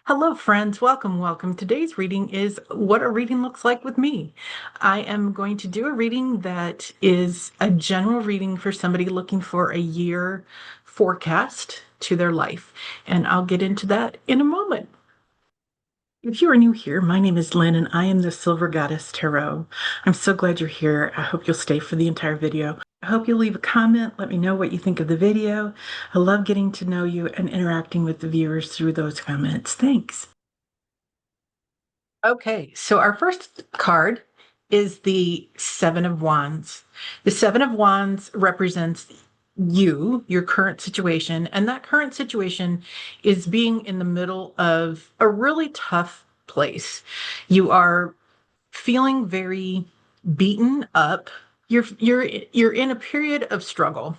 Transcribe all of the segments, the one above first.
Hello, friends. Welcome. Today's reading is what a reading looks like with me. I am going to do a reading that is a general reading for somebody looking for a year forecast to their life. And I'll get into that in a moment. If you are new here, my name is Lynn and I am the Silver Goddess Tarot. I'm so glad you're here. I hope you'll stay for the entire video. I hope you'll leave a comment. Let me know what you think of the video. I love getting to know you and interacting with the viewers through those comments. Thanks. Okay, so our first card is the Seven of Wands. The Seven of Wands represents you, your current situation, and that current situation is being in the middle of a really tough place. You are feeling very beaten up. You're in a period of struggle.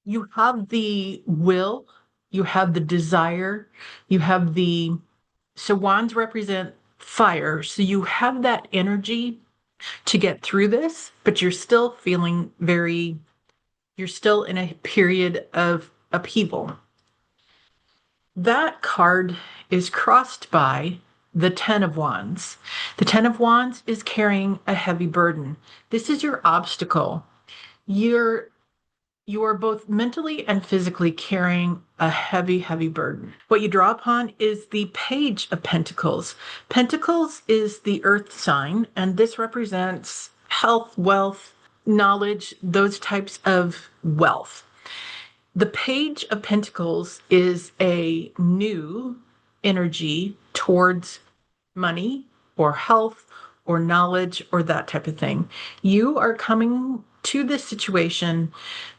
You have the will, you have the desire, you have the so wands represent fire. So you have that energy to get through this, but you're still in a period of upheaval. That card is crossed by the Ten of Wands. The Ten of Wands is carrying a heavy burden. This is your obstacle. You're you are both mentally and physically carrying a heavy burden. What you draw upon is the Page of Pentacles. Pentacles is the earth sign, and this represents health, wealth, knowledge, those types of wealth. The Page of Pentacles is a new energy towards money or health or knowledge or that type of thing. You are coming to this situation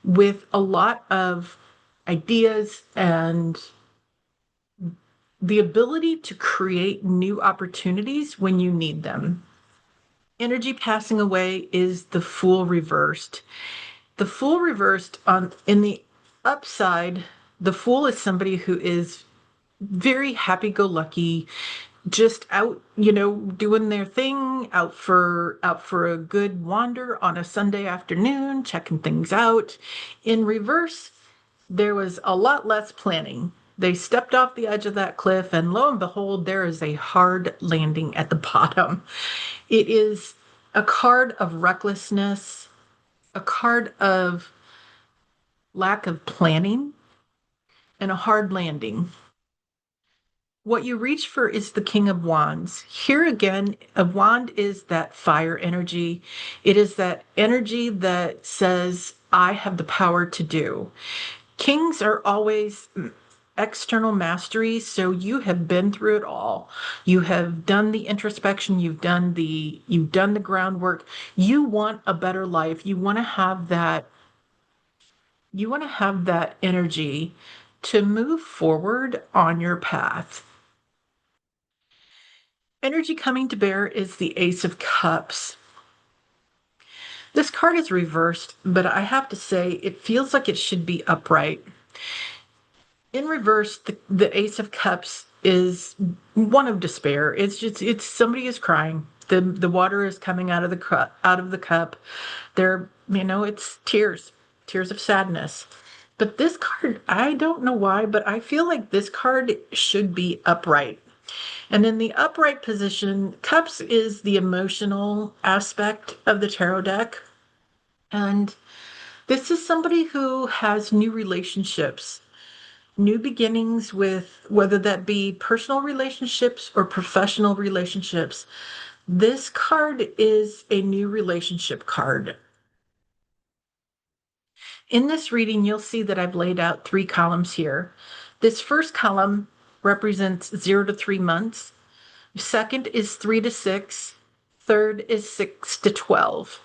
with a lot of ideas and the ability to create new opportunities when you need them. Energy passing away is the Fool reversed. The Fool reversed on in the upside, the Fool is somebody who is very happy-go-lucky, just out, doing their thing, out for a good wander on a Sunday afternoon, checking things out. In reverse, there was a lot less planning. They stepped off the edge of that cliff, and lo and behold, there is a hard landing at the bottom. It is a card of recklessness, a card of lack of planning, and a hard landing. What you reach for is the King of Wands. Here again, a wand is that fire energy. It is that energy that says, I have the power to do. Kings are always external mastery, so you have been through it all. You have done the introspection, you've done the groundwork. You want a better life. You want to have that energy to move forward on your path. Energy coming to bear is the Ace of Cups. This card is reversed, but I have to say it feels like it should be upright. In reverse, the Ace of Cups is one of despair. It's somebody is crying. The water is coming out of the cup. It's tears of sadness. But this card, I don't know why, but I feel like this card should be upright. And in the upright position, Cups is the emotional aspect of the tarot deck. And this is somebody who has new relationships, new beginnings with whether that be personal relationships or professional relationships. This card is a new relationship card. In this reading, you'll see that I've laid out 3 columns here. This first column represents 0 to 3 months. Second is 3 to 6. Third is 6 to 12.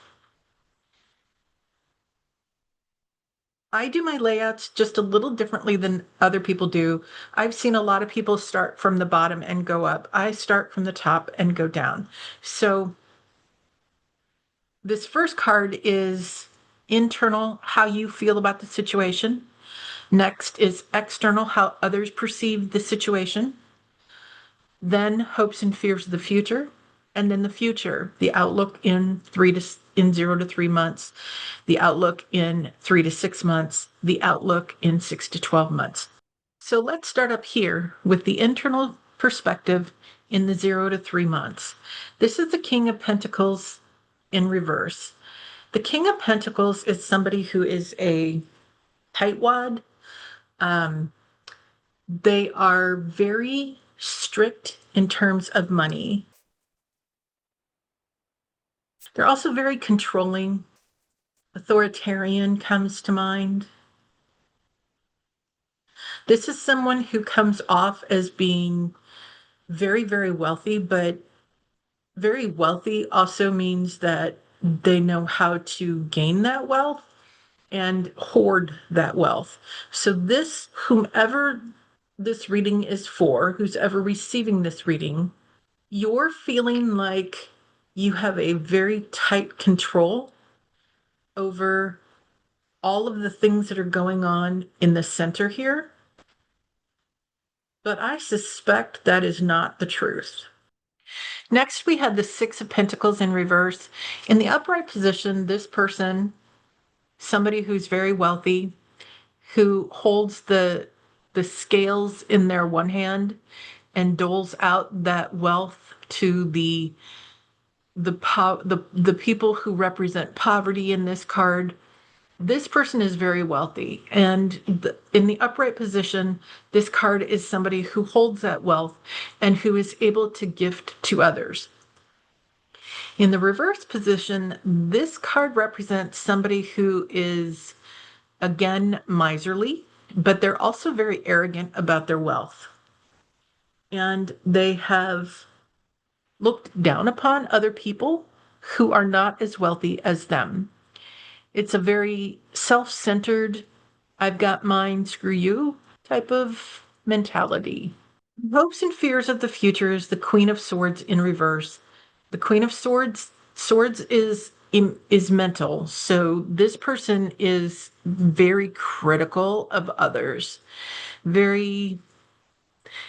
I do my layouts just a little differently than other people do. I've seen a lot of people start from the bottom and go up. I start from the top and go down. So this first card is internal, how you feel about the situation. Next is external, how others perceive the situation. Then hopes and fears of the future. And then the future, the outlook in 0 to 3 months, the outlook in 3 to 6 months, the outlook in 6 to 12 months. So let's start up here with the internal perspective in the 0 to 3 months. This is the King of Pentacles in reverse. The King of Pentacles is somebody who is a tightwad. They are very strict in terms of money. They're also very controlling. Authoritarian comes to mind. This is someone who comes off as being very, very wealthy, but very wealthy also means that they know how to gain that wealth and hoard that wealth. So this, whomever this reading is for, who's ever receiving this reading, you're feeling like you have a very tight control over all of the things that are going on in the center here. But I suspect that is not the truth. Next, we have the Six of Pentacles in reverse. In the upright position, this person, somebody who's very wealthy, who holds the scales in their one hand and doles out that wealth to the people who represent poverty in this card. This person is very wealthy, and in the upright position, this card is somebody who holds that wealth and who is able to gift to others. In the reverse position, this card represents somebody who is, again, miserly, but they're also very arrogant about their wealth. And they have looked down upon other people who are not as wealthy as them. It's a very self-centered, I've got mine, screw you type of mentality. Hopes and fears of the future is the Queen of Swords in reverse. The Queen of Swords is mental. So this person is very critical of others. And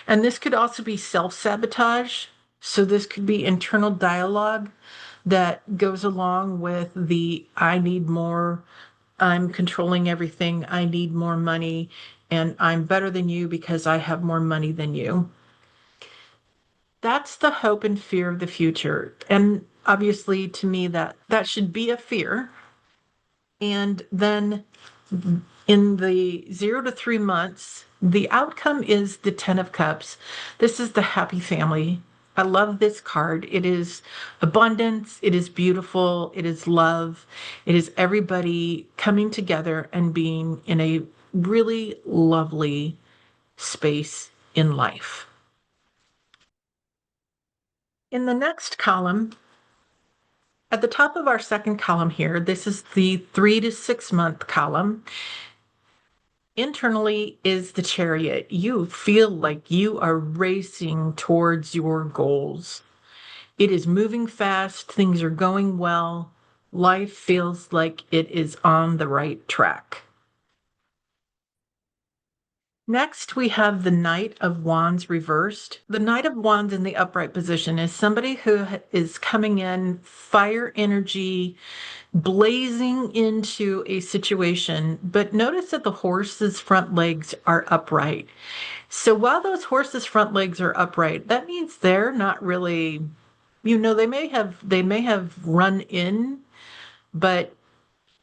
this could also be self-sabotage. So this could be internal dialogue that goes along with the I need more, I'm controlling everything, I need more money, and I'm better than you because I have more money than you. That's the hope and fear of the future. And obviously, to me, that should be a fear. And then in the 0 to 3 months, the outcome is the Ten of Cups. This is the happy family. I love this card. It is abundance. It is beautiful. It is love. It is everybody coming together and being in a really lovely space in life. In the next column, at the top of our second column here, this is the 3 to 6 month column. Internally is the Chariot. You feel like you are racing towards your goals. It is moving fast. Things are going well. Life feels like it is on the right track. Next, we have the Knight of Wands reversed. The Knight of Wands in the upright position is somebody who is coming in fire energy, blazing into a situation. But notice that the horse's front legs are upright. So while those horses' front legs are upright, that means they're not really, they may have run in, but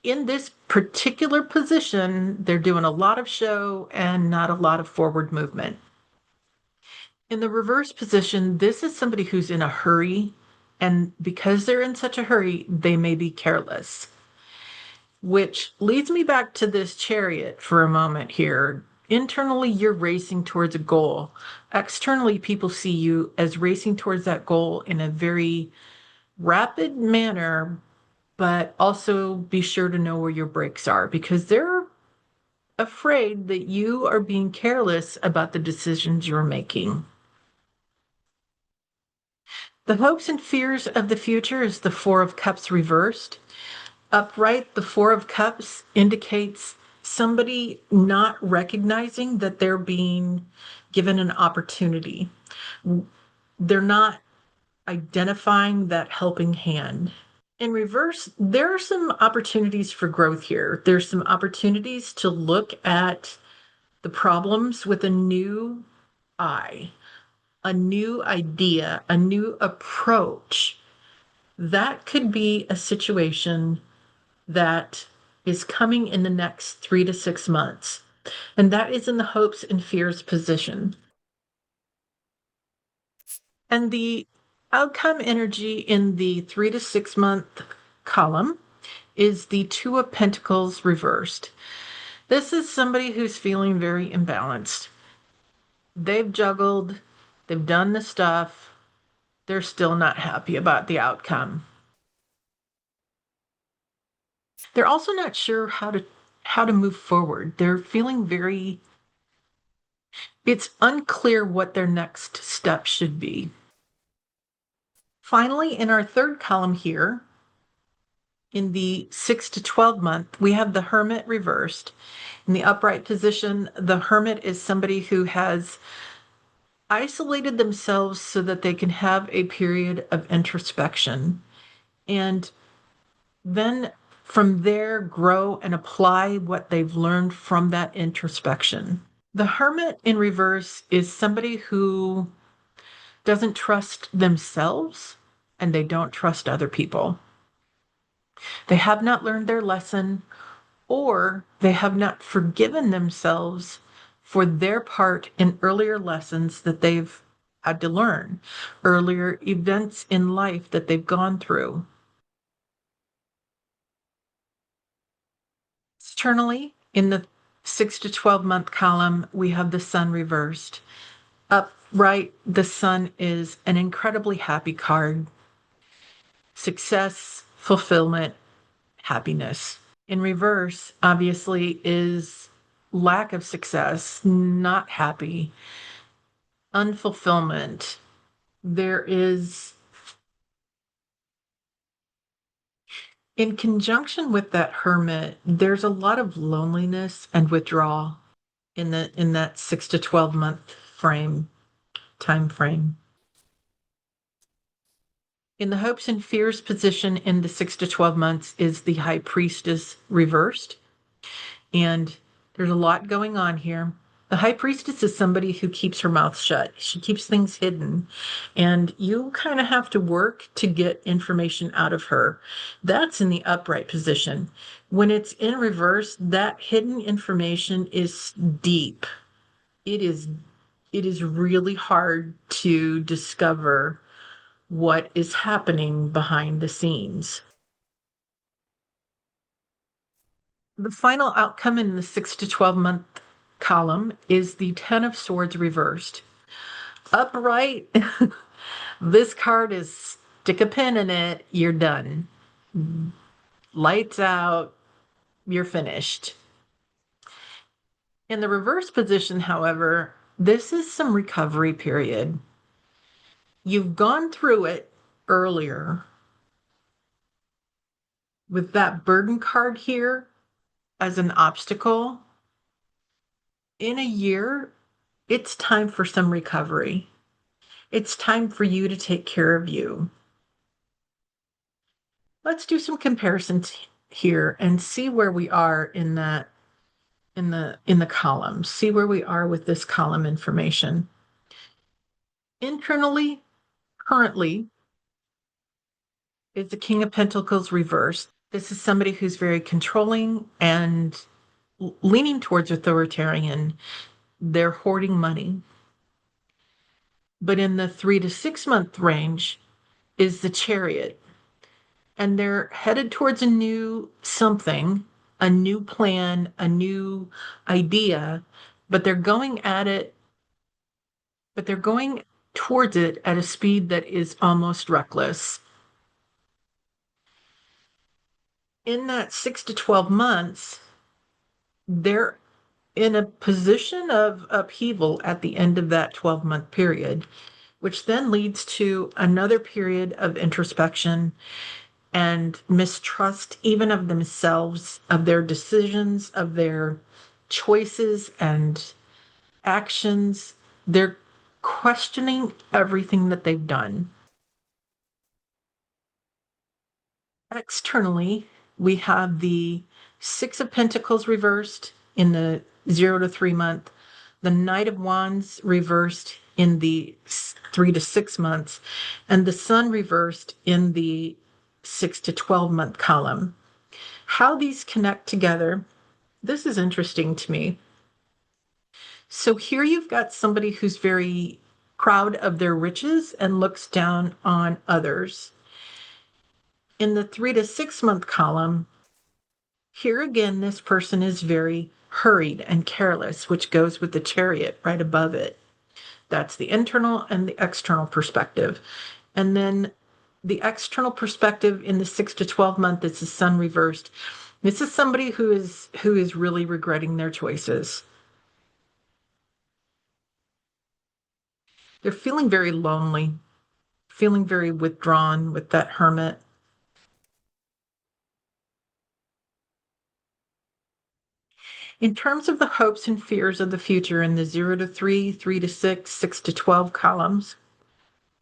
in this particular position, they're doing a lot of show and not a lot of forward movement. In the reverse position, this is somebody who's in a hurry, and because they're in such a hurry, they may be careless. Which leads me back to this Chariot for a moment here. Internally, you're racing towards a goal. Externally, people see you as racing towards that goal in a very rapid manner, but also be sure to know where your brakes are, because they're afraid that you are being careless about the decisions you're making. The hopes and fears of the future is the Four of Cups reversed. Upright, the Four of Cups indicates somebody not recognizing that they're being given an opportunity. They're not identifying that helping hand. In reverse, there are some opportunities for growth here. There's some opportunities to look at the problems with a new eye. a new idea, a new approach. That could be a situation that is coming in the next 3 to 6 months. And that is in the hopes and fears position. And the outcome energy in the 3 to 6 month column is the Two of Pentacles reversed. This is somebody who's feeling very imbalanced. They've juggled, they've done the stuff, they're still not happy about the outcome. They're also not sure how to move forward. They're feeling very, it's unclear what their next step should be. Finally, in our third column here, in the 6 to 12 month, we have the Hermit reversed. In the upright position, the Hermit is somebody who has isolated themselves so that they can have a period of introspection and then from there grow and apply what they've learned from that introspection. The Hermit in reverse is somebody who doesn't trust themselves and they don't trust other people. They have not learned their lesson, or they have not forgiven themselves for their part in earlier lessons that they've had to learn, earlier events in life that they've gone through. Externally, in the 6 to 12 month column, we have the Sun reversed. Upright, the Sun is an incredibly happy card. Success, fulfillment, happiness. In reverse, obviously, is lack of success, not happy, unfulfillment. There is, in conjunction with that Hermit, there's a lot of loneliness and withdrawal in that 6 to 12 month time frame. In the hopes and fears position in the 6 to 12 months is the High Priestess reversed. And there's a lot going on here. The High Priestess is somebody who keeps her mouth shut. She keeps things hidden. And you kind of have to work to get information out of her. That's in the upright position. When it's in reverse, that hidden information is deep. It is really hard to discover what is happening behind the scenes. The final outcome in the 6 to 12 month column is the Ten of Swords reversed. Upright, this card is stick a pin in it, you're done. Lights out, you're finished. In the reverse position, however, this is some recovery period. You've gone through it earlier with that burden card here as an obstacle. In a year, it's time for some recovery. It's time for you to take care of you. Let's do some comparisons here and see where we are in the column. See where we are with this column information. Internally, currently, is the King of Pentacles reversed. This is somebody who's very controlling and leaning towards authoritarian. They're hoarding money. But in the 3 to 6 month range is the Chariot. And they're headed towards a new something, a new plan, a new idea, but they're going towards it at a speed that is almost reckless. In that 6 to 12 months, they're in a position of upheaval at the end of that 12-month period, which then leads to another period of introspection and mistrust, even of themselves, of their decisions, of their choices and actions. They're questioning everything that they've done. Externally, we have the Six of Pentacles reversed in the 0 to 3 month, the Knight of Wands reversed in the 3 to 6 months, and the Sun reversed in the 6 to 12 month column. How these connect together, this is interesting to me. So here you've got somebody who's very proud of their riches and looks down on others. In the 3 to 6 month column, here again, this person is very hurried and careless, which goes with the Chariot right above it. That's the internal and the external perspective. And then the external perspective in the 6 to 12 month, it's the Sun reversed. This is somebody who is really regretting their choices. They're feeling very lonely, feeling very withdrawn with that Hermit. In terms of the hopes and fears of the future in the 0 to 3, 3 to 6, 6 to 12 columns,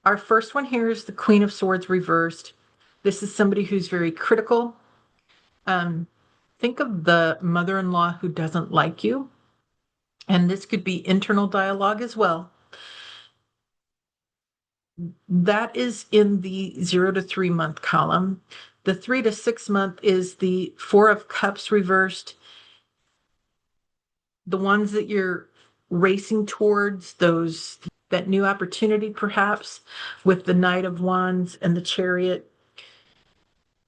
our first one here is the Queen of Swords reversed. This is somebody who's very critical. Think of the mother-in-law who doesn't like you, and this could be internal dialogue as well. That is in the 0 to 3 month column. The 3 to 6 month is the Four of Cups reversed. The ones that you're racing towards, those that new opportunity perhaps with the Knight of Wands and the Chariot.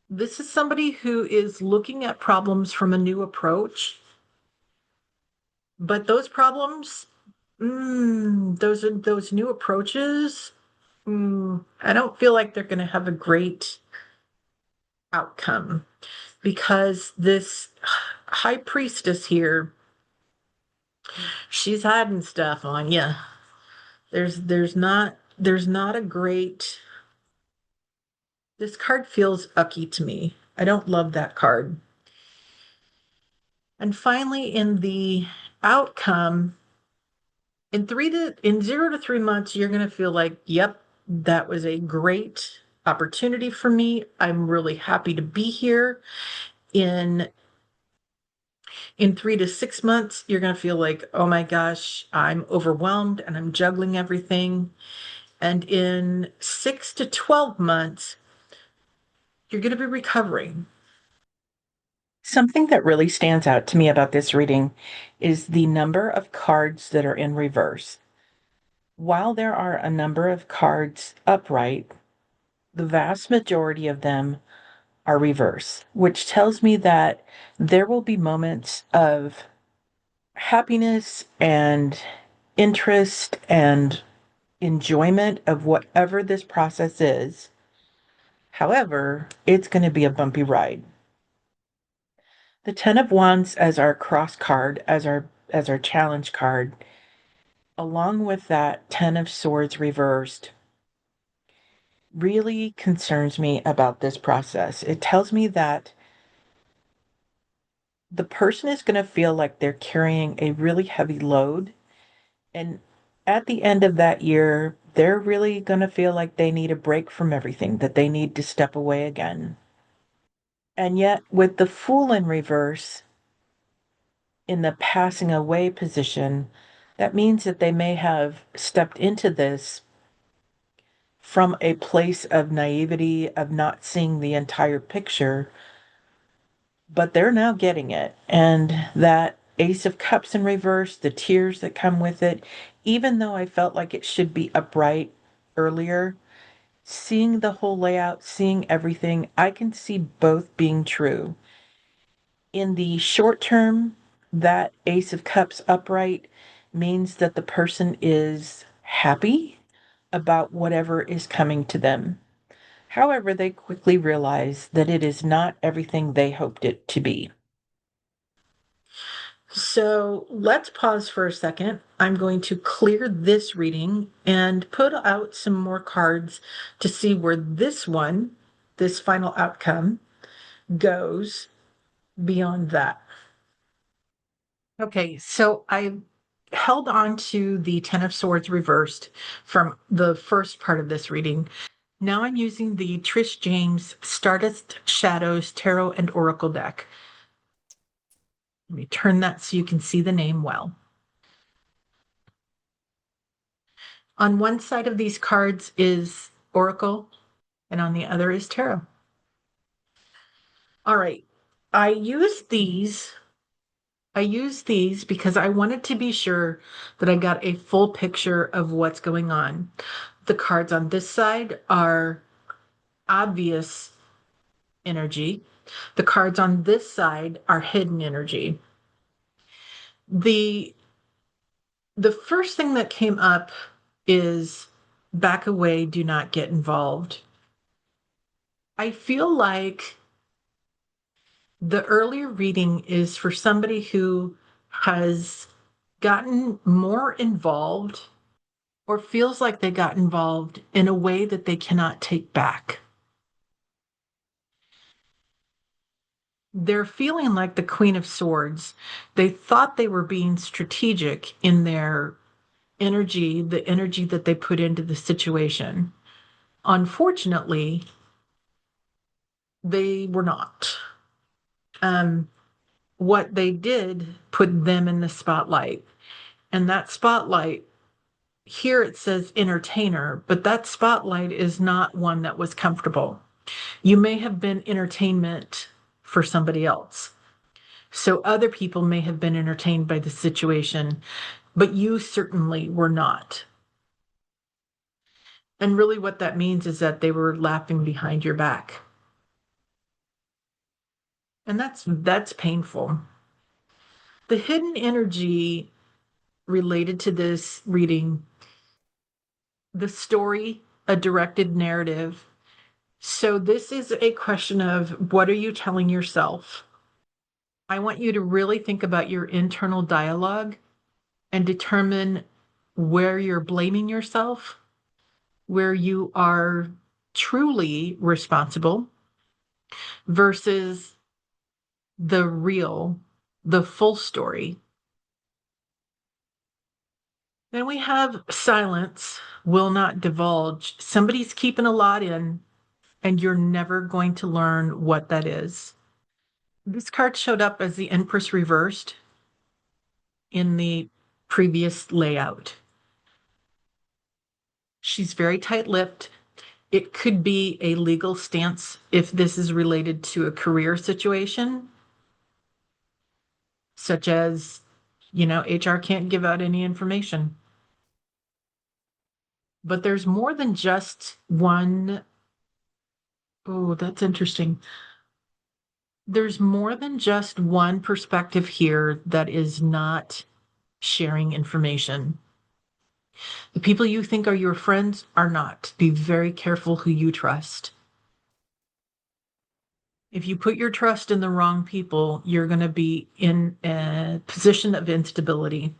This is somebody who is looking at problems from a new approach. But those problems, those new approaches, I don't feel like they're going to have a great outcome, because this High Priestess here, she's hiding stuff on you. There's not a great. This card feels ucky to me. I don't love that card. And finally, in the outcome, in 0 to 3 months, you're going to feel like, yep, that was a great opportunity for me. I'm really happy to be here. In 3 to 6 months, you're going to feel like, oh my gosh, I'm overwhelmed and I'm juggling everything. And in 6 to 12 months, you're going to be recovering. Something that really stands out to me about this reading is the number of cards that are in reverse. While there are a number of cards upright, the vast majority of them are reverse, which tells me that there will be moments of happiness and interest and enjoyment of whatever this process is. However, it's going to be a bumpy ride. The Ten of Wands as our cross card, as our challenge card, along with that Ten of Swords reversed, really concerns me about this process. It tells me that the person is going to feel like they're carrying a really heavy load. And at the end of that year, they're really going to feel like they need a break from everything, that they need to step away again. And yet, with the Fool in reverse, in the passing away position, that means that they may have stepped into this from a place of naivety, of not seeing the entire picture, but they're now getting it. And that Ace of Cups in reverse, the tears that come with it, even though I felt like it should be upright earlier, seeing the whole layout, seeing everything, I can see both being true. In the short term, that Ace of Cups upright means that the person is happy about whatever is coming to them. However, they quickly realize that it is not everything they hoped it to be. So let's pause for a second. I'm going to clear this reading and put out some more cards to see where this one, this final outcome, goes beyond that. Okay, so I held on to the Ten of Swords reversed from the first part of this reading. Now I'm using the Trish James Stardust Shadows Tarot and Oracle deck. Let me turn that so you can see the name well. On one side of these cards is Oracle, and on the other is Tarot. All right. I use these. I use these because I wanted to be sure that I got a full picture of what's going on. The cards on this side are obvious energy. The cards on this side are hidden energy. The first thing that came up is back away, do not get involved. I feel like the earlier reading is for somebody who has gotten more involved or feels like they got involved in a way that they cannot take back. They're feeling like the Queen of Swords. They thought they were being strategic in their energy, the energy that they put into the situation. Unfortunately, they were not. What they did put them in the spotlight. And that spotlight, here it says entertainer, but that spotlight is not one that was comfortable. You may have been entertainment for somebody else. So other people may have been entertained by the situation, but you certainly were not. And really, what that means is that they were laughing behind your back. And that's painful. The hidden energy related to this reading, the story, a directed narrative. So this is a question of what are you telling yourself? I want you to really think about your internal dialogue and determine where you're blaming yourself, where you are truly responsible versus the real, the full story. Then we have silence, will not divulge. Somebody's keeping a lot in, and you're never going to learn what that is. This card showed up as the Empress reversed in the previous layout. She's very tight-lipped. It could be a legal stance if this is related to a career situation, such as, HR can't give out any information. But there's more than just one. Oh, that's interesting. There's more than just one perspective here that is not sharing information. The people you think are your friends are not. Be very careful who you trust. If you put your trust in the wrong people, you're going to be in a position of instability.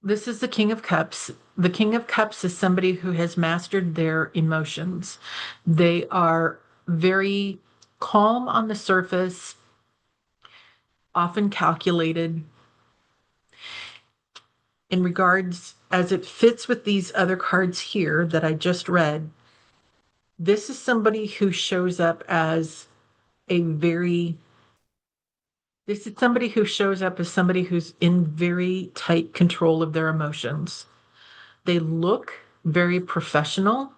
This is the King of Cups. The King of Cups is somebody who has mastered their emotions. They are very calm on the surface, often calculated. In regards as it fits with these other cards here that I just read, this is somebody who shows up as somebody who's in very tight control of their emotions. They look very professional,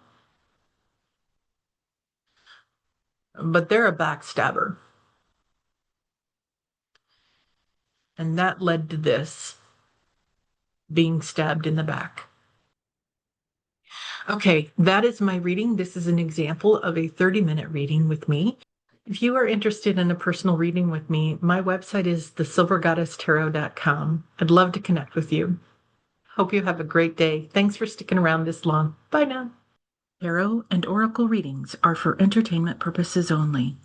but they're a backstabber. And that led to this being stabbed in the back. Okay, that is my reading. This is an example of a 30-minute reading with me. If you are interested in a personal reading with me, my website is thesilvergoddesstarot.com. I'd love to connect with you. Hope you have a great day. Thanks for sticking around this long. Bye now. Tarot and oracle readings are for entertainment purposes only.